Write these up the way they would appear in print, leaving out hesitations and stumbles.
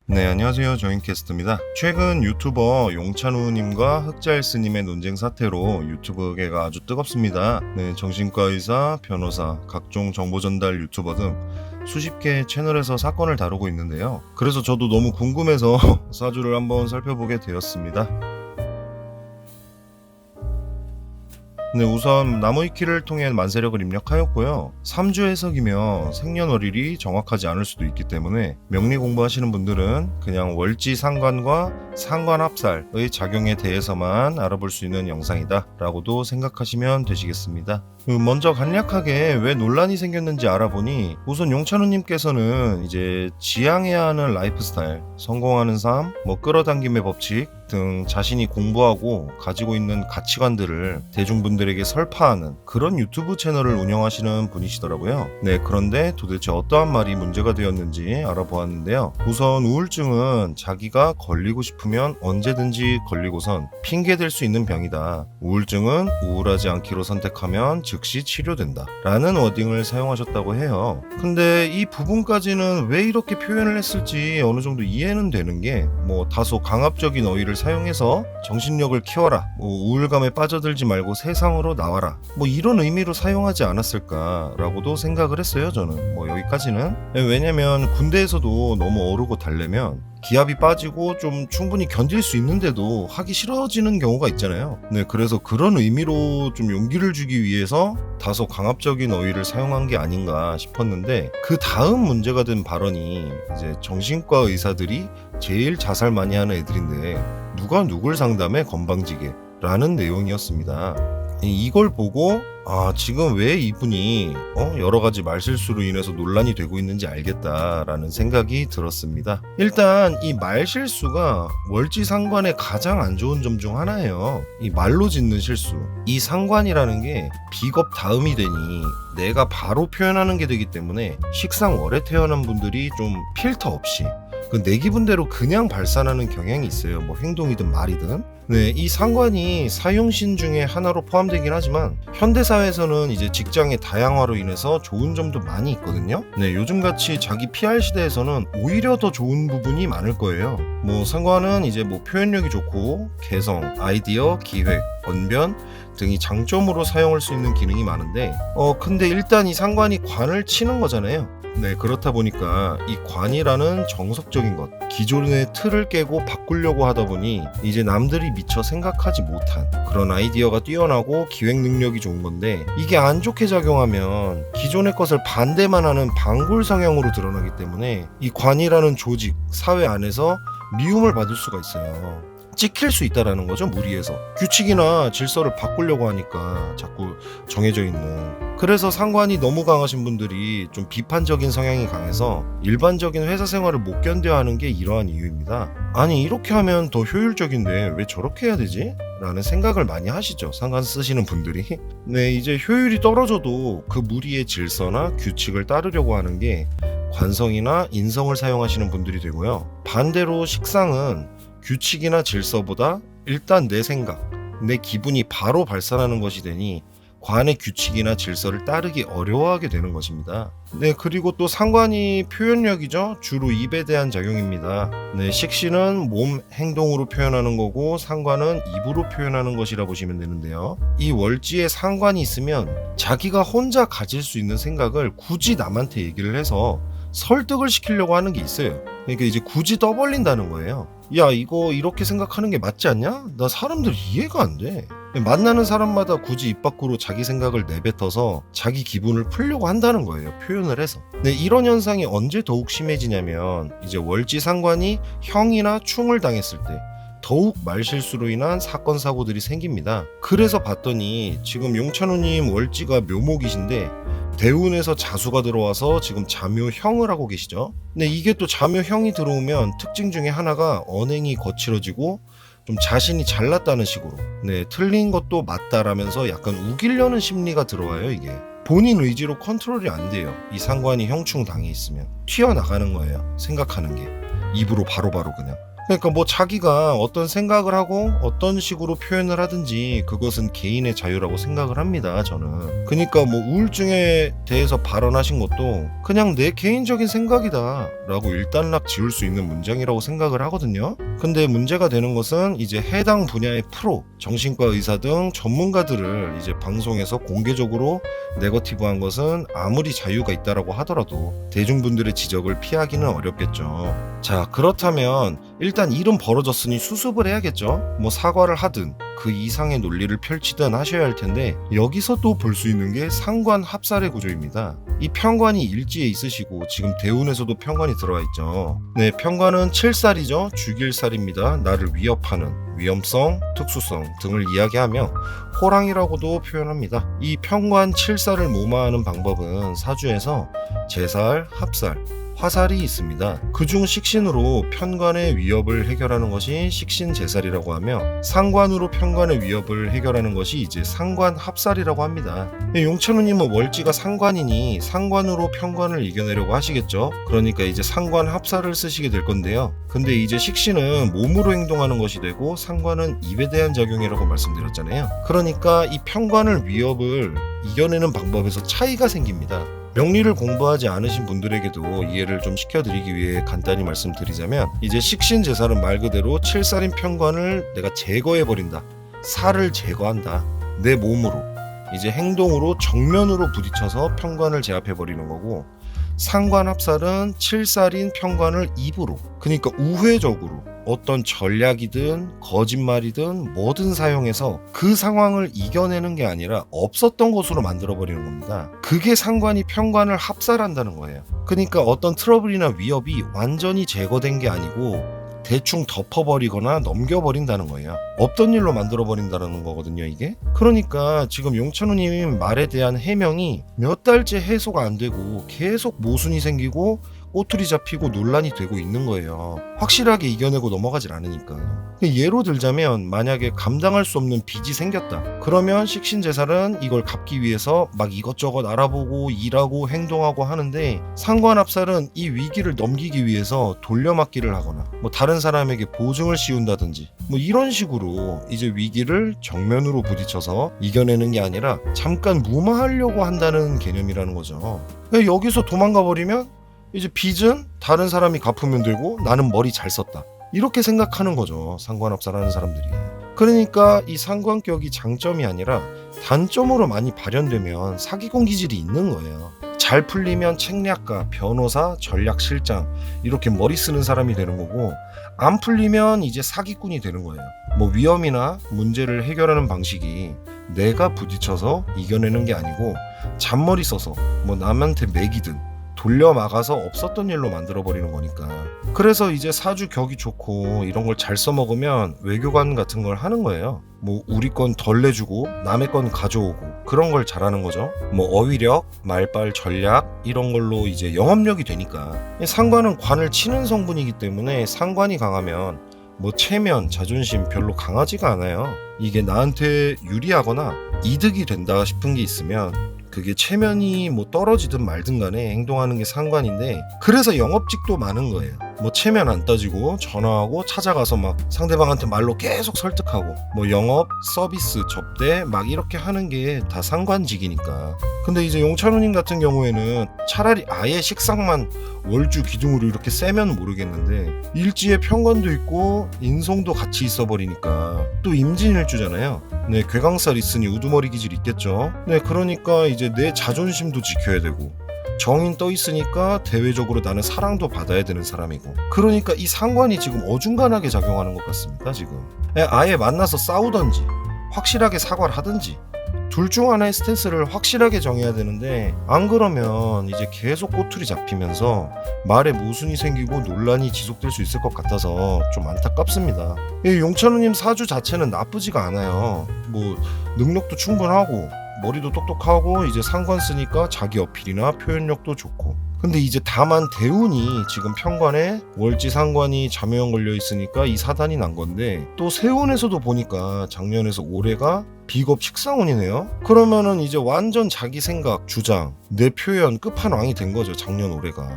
네, 안녕하세요. 조인캐스트입니다. 최근 유튜버 용찬우님과 흑자일스님의 논쟁 사태로 유튜브계가 아주 뜨겁습니다. 네, 정신과 의사, 변호사, 각종 정보 전달 유튜버 등 수십 개의 채널에서 사건을 다루고 있는데요. 그래서 저도 너무 궁금해서 사주를 한번 살펴보게 되었습니다. 네, 우선 나무위키를 통해 만세력을 입력하였고요. 3주 해석이며 생년월일이 정확하지 않을 수도 있기 때문에 명리 공부하시는 분들은 그냥 월지 상관과 상관합살의 작용에 대해서만 알아볼 수 있는 영상이다 라고도 생각하시면 되시겠습니다. 먼저 간략하게 왜 논란이 생겼는지 알아보니 우선 용찬우님께서는 이제 지향해야 하는 라이프 스타일, 성공하는 삶, 끌어당김의 법칙 등 자신이 공부하고 가지고 있는 가치관들을 대중분들에게 설파하는 그런 유튜브 채널을 운영하시는 분이시더라고요. 네, 그런데 도대체 어떠한 말이 문제가 되었는지 알아보았는데요. 우선 우울증은 자기가 걸리고 싶으면 언제든지 걸리고선 핑계댈 수 있는 병이다. 우울증은 우울하지 않기로 선택하면 즉시 치료된다 라는 워딩을 사용하셨다고 해요. 근데 이 부분까지는 왜 이렇게 표현을 했을지 어느 정도 이해는 되는 게 다소 강압적인 어휘를 사용해서 정신력을 키워라, 우울감에 빠져들지 말고 세상으로 나와라, 이런 의미로 사용하지 않았을까라고도 생각을 했어요. 저는 여기까지는. 왜냐면 군대에서도 너무 어르고 달래면 기압이 빠지고 좀 충분히 견딜 수 있는데도 하기 싫어지는 경우가 있잖아요. 네, 그래서 그런 의미로 좀 용기를 주기 위해서 다소 강압적인 어휘를 사용한 게 아닌가 싶었는데, 그 다음 문제가 된 발언이 이제 정신과 의사들이 제일 자살 많이 하는 애들인데 누가 누굴 상담해 건방지게 라는 내용이었습니다. 이걸 보고 지금 왜 이분이 여러 가지 말실수로 인해서 논란이 되고 있는지 알겠다라는 생각이 들었습니다. 일단 이 말실수가 월지상관의 가장 안 좋은 점 중 하나예요. 이 말로 짓는 실수. 이 상관이라는 게 비겁 다음이 되니 내가 바로 표현하는 게 되기 때문에 식상월에 태어난 분들이 좀 필터 없이 내 기분대로 그냥 발산하는 경향이 있어요. 행동이든 말이든. 네, 이 상관이 사용신 중에 하나로 포함되긴 하지만 현대사회에서는 이제 직장의 다양화로 인해서 좋은 점도 많이 있거든요. 네, 요즘같이 자기 PR 시대에서는 오히려 더 좋은 부분이 많을 거예요. 상관은 이제 표현력이 좋고 개성, 아이디어, 기획, 언변 등이 장점으로 사용할 수 있는 기능이 많은데 근데 일단 이 상관이 관을 치는 거잖아요. 네, 그렇다 보니까 이 관이라는 정석적인 것, 기존의 틀을 깨고 바꾸려고 하다 보니 이제 남들이 미처 생각하지 못한 그런 아이디어가 뛰어나고 기획 능력이 좋은 건데, 이게 안 좋게 작용하면 기존의 것을 반대만 하는 방골 성향으로 드러나기 때문에 이 관이라는 조직, 사회 안에서 미움을 받을 수가 있어요. 찍힐 수 있다라는 거죠. 무리해서 규칙이나 질서를 바꾸려고 하니까 자꾸 정해져 있는. 그래서 상관이 너무 강하신 분들이 좀 비판적인 성향이 강해서 일반적인 회사 생활을 못 견뎌하는 게 이러한 이유입니다. 아니, 이렇게 하면 더 효율적인데 왜 저렇게 해야 되지? 라는 생각을 많이 하시죠, 상관 쓰시는 분들이. 네, 이제 효율이 떨어져도 그 무리의 질서나 규칙을 따르려고 하는 게 관성이나 인성을 사용하시는 분들이 되고요. 반대로 식상은 규칙이나 질서보다 일단 내 생각, 내 기분이 바로 발산하는 것이 되니 관의 규칙이나 질서를 따르기 어려워하게 되는 것입니다. 네, 그리고 또 상관이 표현력이죠. 주로 입에 대한 작용입니다. 네, 식신은 몸, 행동으로 표현하는 거고 상관은 입으로 표현하는 것이라 보시면 되는데요. 이 월지에 상관이 있으면 자기가 혼자 가질 수 있는 생각을 굳이 남한테 얘기를 해서 설득을 시키려고 하는 게 있어요. 그러니까 이제 굳이 떠벌린다는 거예요. 야, 이거 이렇게 생각하는 게 맞지 않냐? 나 사람들 이해가 안 돼. 만나는 사람마다 굳이 입 밖으로 자기 생각을 내뱉어서 자기 기분을 풀려고 한다는 거예요. 표현을 해서. 네, 이런 현상이 언제 더욱 심해지냐면 이제 월지 상관이 형이나 충을 당했을 때 더욱 말실수로 인한 사건 사고들이 생깁니다. 그래서 봤더니 지금 용찬우님 월지가 묘목이신데 대운에서 자수가 들어와서 지금 자묘형을 하고 계시죠. 근데 이게 또 자묘형이 들어오면 특징 중에 하나가 언행이 거칠어지고 좀 자신이 잘났다는 식으로, 네, 틀린 것도 맞다라면서 약간 우기려는 심리가 들어와요. 이게 본인 의지로 컨트롤이 안 돼요. 이 상관이 형충 당해 있으면 튀어나가는 거예요. 생각하는 게 입으로 바로바로 그냥. 그러니까 뭐 자기가 어떤 생각을 하고 어떤 식으로 표현을 하든지 그것은 개인의 자유라고 생각을 합니다, 저는. 그러니까 뭐 우울증에 대해서 발언하신 것도 그냥 내 개인적인 생각이다 라고 일단락 지울 수 있는 문장이라고 생각을 하거든요. 근데 문제가 되는 것은 이제 해당 분야의 프로, 정신과 의사 등 전문가들을 이제 방송에서 공개적으로 네거티브한 것은 아무리 자유가 있다라고 하더라도 대중분들의 지적을 피하기는 어렵겠죠. 자, 그렇다면 일단 일은 벌어졌으니 수습을 해야겠죠. 뭐 사과를 하든 그 이상의 논리를 펼치든 하셔야 할 텐데, 여기서 또 볼 수 있는 게 상관 합살의 구조입니다. 이 편관이 일지에 있으시고 지금 대운에서도 편관이 들어와 있죠. 네, 편관은 7살이죠. 죽일살입니다. 나를 위협하는 위험성, 특수성 등을 이야기하며 호랑이라고도 표현합니다. 이 편관 7살을 모마하는 방법은 사주에서 제살, 합살, 화살이 있습니다. 그중 식신으로 편관의 위협을 해결하는 것이 식신제살이라고 하며, 상관으로 편관의 위협을 해결하는 것이 이제 상관합살이라고 합니다. 용천우님은 월지가 상관이니 상관으로 편관을 이겨내려고 하시겠죠. 그러니까 이제 상관합살을 쓰시게 될 건데요. 근데 이제 식신은 몸으로 행동하는 것이 되고 상관은 입에 대한 작용이라고 말씀드렸잖아요. 그러니까 이 편관을 위협을 이겨내는 방법에서 차이가 생깁니다. 명리를 공부하지 않으신 분들에게도 이해를 좀 시켜드리기 위해 간단히 말씀드리자면, 이제 식신제살은 말 그대로 7살인 편관을 내가 제거해버린다, 살을 제거한다, 내 몸으로 이제 행동으로 정면으로 부딪혀서 편관을 제압해버리는 거고, 상관합살은 7살인 편관을 입으로, 그러니까 우회적으로 어떤 전략이든 거짓말이든 뭐든 사용해서 그 상황을 이겨내는 게 아니라 없었던 것으로 만들어버리는 겁니다. 그게 상관이 편관을 합살한다는 거예요. 그러니까 어떤 트러블이나 위협이 완전히 제거된 게 아니고 대충 덮어버리거나 넘겨버린다는 거예요. 없던 일로 만들어버린다는 거거든요, 이게. 그러니까 지금 용천우님 말에 대한 해명이 몇 달째 해소가 안 되고 계속 모순이 생기고 꼬투리 잡히고 논란이 되고 있는 거예요. 확실하게 이겨내고 넘어가질 않으니까. 예로 들자면, 만약에 감당할 수 없는 빚이 생겼다. 그러면 식신제살은 이걸 갚기 위해서 막 이것저것 알아보고 일하고 행동하고 하는데, 상관합살은 이 위기를 넘기기 위해서 돌려막기를 하거나 뭐 다른 사람에게 보증을 씌운다든지 뭐 이런 식으로 이제 위기를 정면으로 부딪혀서 이겨내는 게 아니라 잠깐 무마하려고 한다는 개념이라는 거죠. 여기서 도망가 버리면 이제 빚은 다른 사람이 갚으면 되고 나는 머리 잘 썼다, 이렇게 생각하는 거죠, 상관합살하는 사람들이. 그러니까 이 상관격이 장점이 아니라 단점으로 많이 발현되면 사기꾼 기질이 있는 거예요. 잘 풀리면 책략가, 변호사, 전략실장 이렇게 머리 쓰는 사람이 되는 거고, 안 풀리면 이제 사기꾼이 되는 거예요. 뭐 위험이나 문제를 해결하는 방식이 내가 부딪혀서 이겨내는 게 아니고 잔머리 써서 뭐 남한테 매기든 돌려막아서 없었던 일로 만들어버리는 거니까. 그래서 이제 사주 격이 좋고 이런 걸 잘 써먹으면 외교관 같은 걸 하는 거예요. 뭐 우리 건 덜 내주고 남의 건 가져오고 그런 걸 잘하는 거죠. 뭐 어휘력, 말빨, 전략 이런 걸로 이제 영업력이 되니까. 상관은 관을 치는 성분이기 때문에 상관이 강하면 뭐 체면, 자존심 별로 강하지가 않아요. 이게 나한테 유리하거나 이득이 된다 싶은 게 있으면 그게 체면이 뭐 떨어지든 말든 간에 행동하는 게 상관인데, 그래서 영업직도 많은 거예요. 뭐 체면 안 따지고 전화하고 찾아가서 막 상대방한테 말로 계속 설득하고 뭐 영업, 서비스, 접대 막 이렇게 하는 게 다 상관직이니까. 근데 이제 용찬우님 같은 경우에는 차라리 아예 식상만 월주 기둥으로 이렇게 세면 모르겠는데, 일지에 편관도 있고 인성도 같이 있어 버리니까 또 임진일주잖아요. 네, 괴강살 있으니 우두머리 기질 있겠죠. 네, 그러니까 이제 내 자존심도 지켜야 되고 정인 떠 있으니까 대외적으로 나는 사랑도 받아야 되는 사람이고, 그러니까 이 상관이 지금 어중간하게 작용하는 것 같습니다. 지금 아예 만나서 싸우던지 확실하게 사과를 하든지 둘 중 하나의 스탠스를 확실하게 정해야 되는데, 안 그러면 이제 계속 꼬투리 잡히면서 말에 모순이 생기고 논란이 지속될 수 있을 것 같아서 좀 안타깝습니다. 용찬우님 사주 자체는 나쁘지가 않아요. 뭐 능력도 충분하고 머리도 똑똑하고 이제 상관 쓰니까 자기 어필이나 표현력도 좋고. 근데 이제 다만 대운이 지금 편관에 월지 상관이 잠유형 걸려 있으니까 이 사단이 난 건데, 또 세운에서도 보니까 작년에서 올해가 비겁 식상운이네요. 그러면은 이제 완전 자기 생각, 주장, 내 표현 끝판왕이 된 거죠. 작년 올해가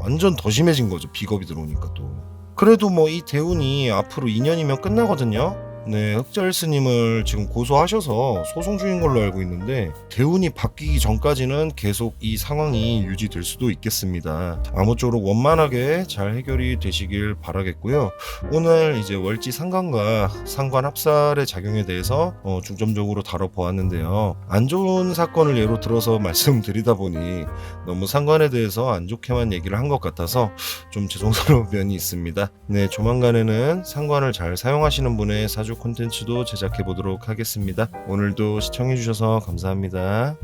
완전 더 심해진 거죠. 비겁이 들어오니까 또. 그래도 뭐 이 대운이 앞으로 2년이면 끝나거든요. 네, 흑절 스님을 지금 고소하셔서 소송 중인 걸로 알고 있는데 대운이 바뀌기 전까지는 계속 이 상황이 유지될 수도 있겠습니다. 아무쪼록 원만하게 잘 해결이 되시길 바라겠고요. 오늘 이제 월지 상관과 상관 합살의 작용에 대해서 중점적으로 다뤄보았는데요. 안 좋은 사건을 예로 들어서 말씀드리다 보니 너무 상관에 대해서 안 좋게만 얘기를 한 것 같아서 좀 죄송스러운 면이 있습니다. 네, 조만간에는 상관을 잘 사용하시는 분의 사주 콘텐츠도 제작해 보도록 하겠습니다. 오늘도 시청해 주셔서 감사합니다.